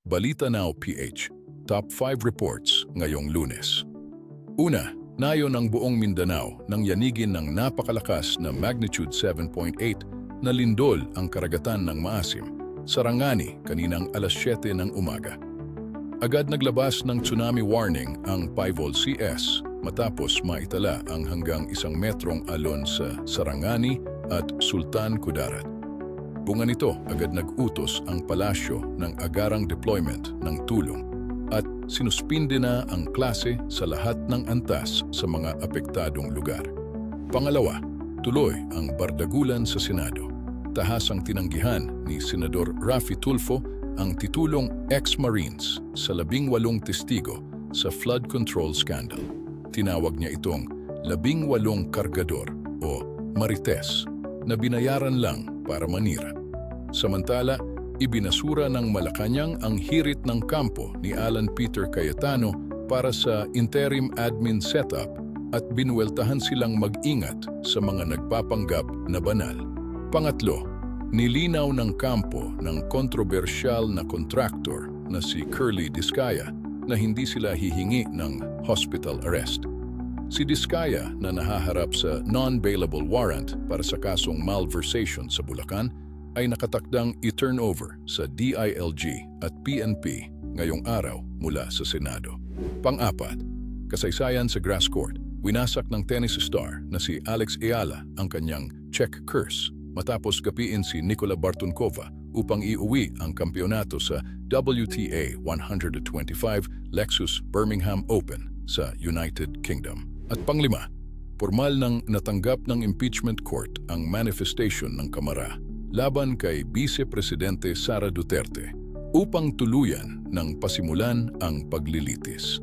Balita Now PH, Top 5 Reports ngayong Lunes. Una, nayon ang buong Mindanao nang yanigin ng napakalakas na magnitude 7.8 na lindol ang karagatan ng Maasim, Sarangani kaninang alas 7 ng umaga. Agad naglabas ng tsunami warning ang Paivol CS matapos maitala ang hanggang 1 metrong alon sa Sarangani at Sultan Kudarat. Bunga nito, agad nag-utos ang palasyo ng agarang deployment ng tulong at sinuspinde na ang klase sa lahat ng antas sa mga apektadong lugar. Pangalawa, tuloy ang bardagulan sa Senado. Tahasang tinanggihan ni Senador Raffy Tulfo ang titulong ex-Marines sa 18 testigo sa flood control scandal. Tinawag niya itong 18 kargador o marites na binayaran lang para manira. Samantala, ibinasura ng Malacanang ang hirit ng kampo ni Alan Peter Cayetano para sa interim admin setup at binuweltahan silang mag-ingat sa mga nagpapanggap na banal. Pangatlo, nilinaw ng kampo ng kontrobersyal na kontraktor na si Curly Discaya na hindi sila hihingi ng hospital arrest. Si Discaya na nahaharap sa non-bailable warrant para sa kasong malversation sa Bulacan ay nakatakdang i-turnover sa DILG at PNP ngayong araw mula sa Senado. Pang-apat, kasaysayan sa grass court, winasak ng tennis star na si Alex Ayala ang kanyang check curse matapos gapiin si Nicola Bartunkova upang iuwi ang kampyonato sa WTA 125 Lexus Birmingham Open sa United Kingdom. At panglima, formal nang natanggap ng impeachment court ang manifestation ng Kamara laban kay Vice Presidente Sara Duterte upang tuluyan ng pasimulan ang paglilitis.